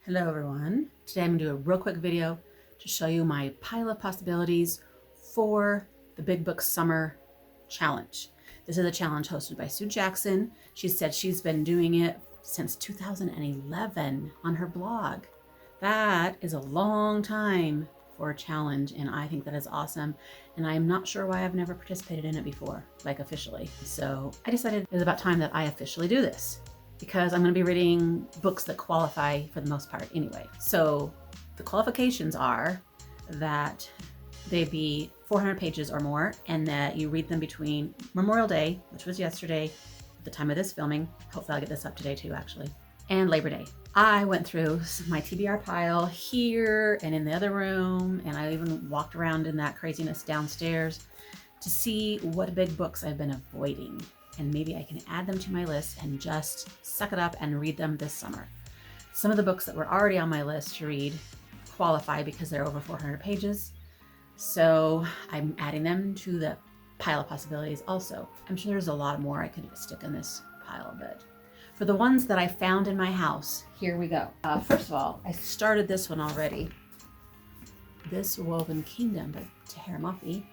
Hello everyone. Today I'm going to do a real quick video to show you my pile of possibilities for the Big Book Summer Challenge. This is a challenge hosted by Sue Jackson. She said she's been doing it since 2011 on her blog. That is a long time for a challenge, and I think that is awesome. And I'm not sure why I've never participated in it before, like officially. So I decided it was about time that I officially do this, because I'm going to be reading books that qualify for the most part anyway. So the qualifications are that they be 400 pages or more, and that you read them between Memorial Day, which was yesterday at the time of this filming. Hopefully I'll get this up today too, actually, and Labor Day. I went through my TBR pile here and in the other room, and I even walked around in that craziness downstairs to see what big books I've been avoiding. And maybe I can add them to my list and just suck it up and read them this summer. Some of the books that were already on my list to read qualify because they're over 400 pages. So I'm adding them to the pile of possibilities also. I'm sure there's a lot more I could stick in this pile, but for the ones that I found in my house, here we go. First of all, I started this one already. This Woven Kingdom by Tahira Moffi.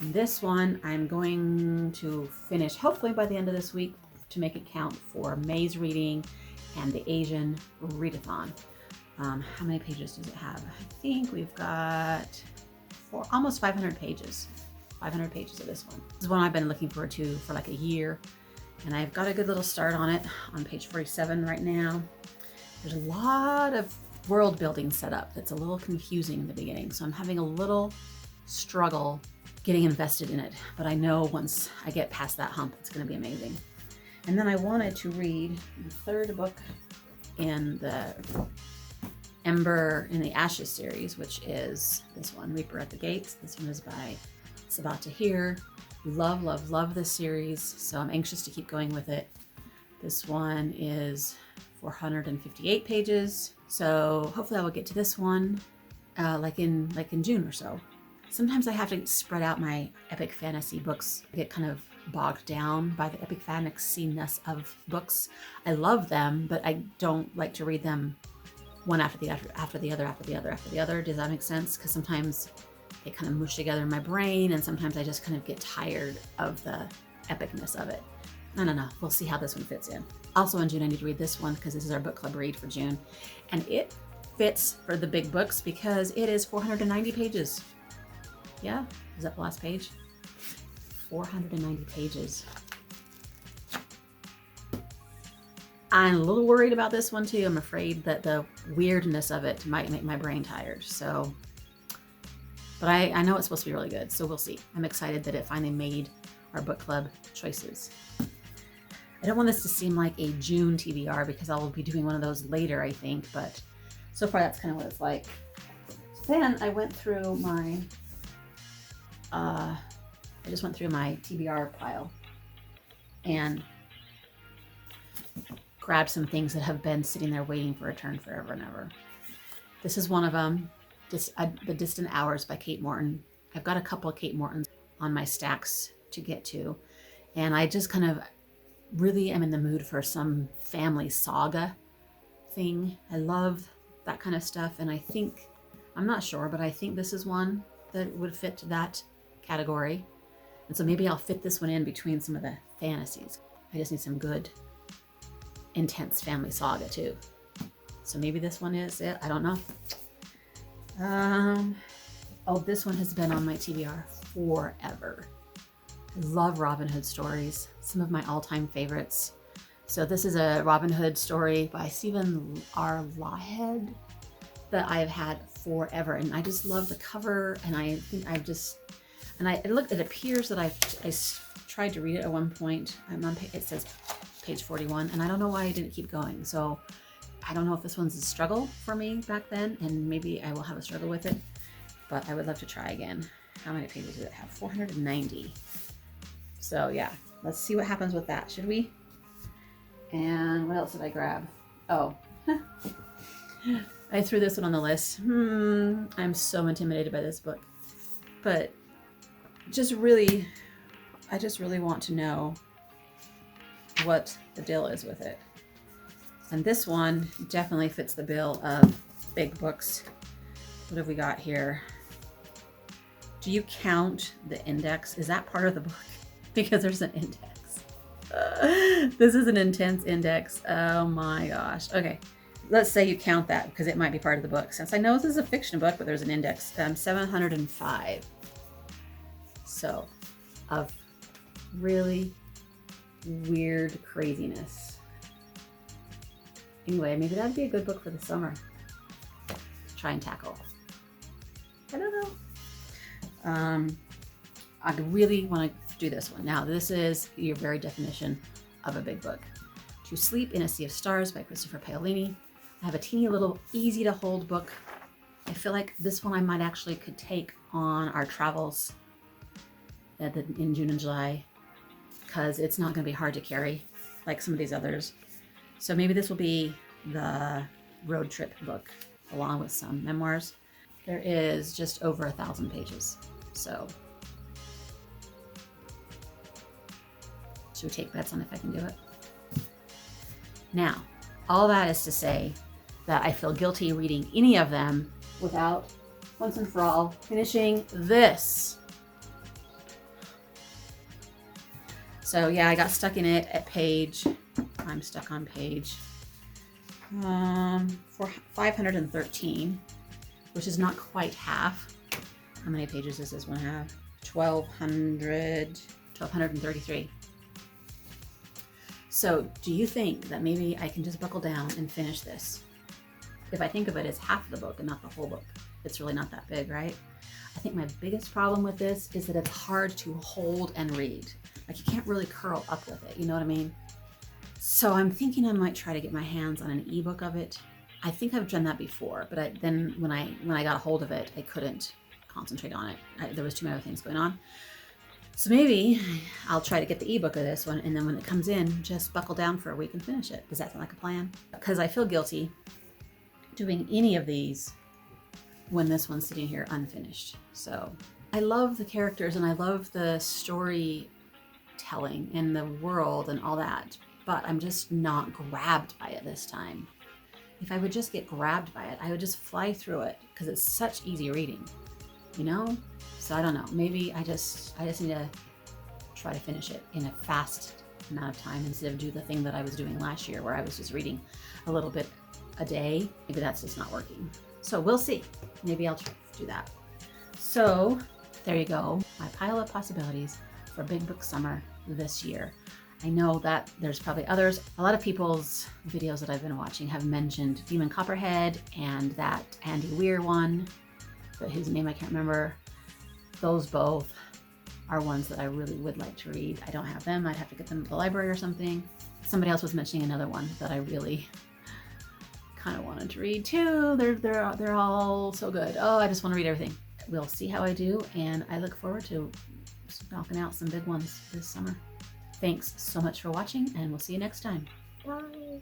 This one I'm going to finish hopefully by the end of this week to make it count for May's reading and the Asian readathon. How many pages does it have? I think we've got almost 500 pages. 500 pages of this one. This is one I've been looking forward to for like a year, and I've got a good little start on it on page 47 right now. There's a lot of world building set up that's a little confusing in the beginning, so I'm having a little struggle getting invested in it, but I know once I get past that hump, it's going to be amazing. And then I wanted to read the third book in the Ember in the Ashes series, which is this one, Reaper at the Gates. This one is by Sabat Tahir. Love, love, love this series, so I'm anxious to keep going with it. This one is 458 pages, so hopefully I will get to this one like in June or so. Sometimes I have to spread out my epic fantasy books. I get kind of bogged down by the epic fantasy-ness of books. I love them, but I don't like to read them one after the other. Does that make sense? Because sometimes they kind of mush together in my brain, and sometimes I just kind of get tired of the epicness of it. I don't know. We'll see how this one fits in. Also in June, I need to read this one because this is our book club read for June. And it fits for the big books because it is 490 pages. Yeah, is that the last page? 490 pages. I'm a little worried about this one too. I'm afraid that the weirdness of it might make my brain tired. So, but I know it's supposed to be really good, so we'll see. I'm excited that it finally made our book club choices. I don't want this to seem like a June TBR because I will be doing one of those later, I think, but so far that's kind of what it's like. Then I went through my I just went through my TBR pile and grabbed some things that have been sitting there waiting for a turn forever and ever. This is one of them, The Distant Hours by Kate Morton. I've got a couple of Kate Mortons on my stacks to get to, and I just kind of really am in the mood for some family saga thing. I love that kind of stuff, and I think, I'm not sure, but I think this is one that would fit that category. And so maybe I'll fit this one in between some of the fantasies. I just need some good, intense family saga too. So maybe this one is it. I don't know. Oh, this one has been on my TBR forever. I love Robin Hood stories. Some of my all-time favorites. So this is a Robin Hood story by Stephen R. Lawhead that I've had forever, and I just love the cover, and I think it appears that I tried to read it at one point. It says page 41, and I don't know why I didn't keep going. So I don't know if this one's a struggle for me back then, and maybe I will have a struggle with it, but I would love to try again. How many pages does it have? 490. So yeah, let's see what happens with that, should we? And what else did I grab? Oh, I threw this one on the list. I'm so intimidated by this book, but I just really want to know what the deal is with it. And this one definitely fits the bill of big books. What have we got here? Do you count the index? Is that part of the book? Because there's an index. This is an intense index. Oh my gosh. Okay. Let's say you count that because it might be part of the book. Since I know this is a fiction book, but there's an index. 705. So, of really weird craziness. Anyway, maybe that'd be a good book for the summer. Try and tackle. I don't know. I really want to do this one. Now, this is your very definition of a big book. To Sleep in a Sea of Stars by Christopher Paolini. I have a teeny little easy to hold book. I feel like this one I might actually could take on our travels in June and July because it's not going to be hard to carry like some of these others. So maybe this will be the road trip book along with some memoirs. There is just over 1,000 pages. So should we take bets on if I can do it? Now, all that is to say that I feel guilty reading any of them without, once and for all, finishing this. So yeah, I got stuck in it at page, I'm stuck on page 513, which is not quite half. How many pages does this one have? 1,233. So do you think that maybe I can just buckle down and finish this? If I think of it as half the book and not the whole book, it's really not that big, right? I think my biggest problem with this is that it's hard to hold and read. Like you can't really curl up with it, you know what I mean? So I'm thinking I might try to get my hands on an ebook of it. I think I've done that before, but then when I got a hold of it, I couldn't concentrate on it. There was too many other things going on. So maybe I'll try to get the ebook of this one, and then when it comes in, just buckle down for a week and finish it. Does that sound like a plan? Because I feel guilty doing any of these when this one's sitting here unfinished. So I love the characters and I love the storytelling and the world and all that, but I'm just not grabbed by it this time. If I would just get grabbed by it, I would just fly through it because it's such easy reading, you know? So I don't know, maybe I just need to try to finish it in a fast amount of time instead of do the thing that I was doing last year where I was just reading a little bit a day. Maybe that's just not working. So we'll see. Maybe I'll try to do that. So there you go. My pile of possibilities for Big Book Summer this year. I know that there's probably others. A lot of people's videos that I've been watching have mentioned Demon Copperhead and that Andy Weir one, but whose name I can't remember. Those both are ones that I really would like to read. I don't have them. I'd have to get them at the library or something. Somebody else was mentioning another one that I really kind of wanted to read too. They're all so good. Oh, I just want to read everything. We'll see how I do, and I look forward to knocking out some big ones this summer. Thanks so much for watching, and we'll see you next time. Bye.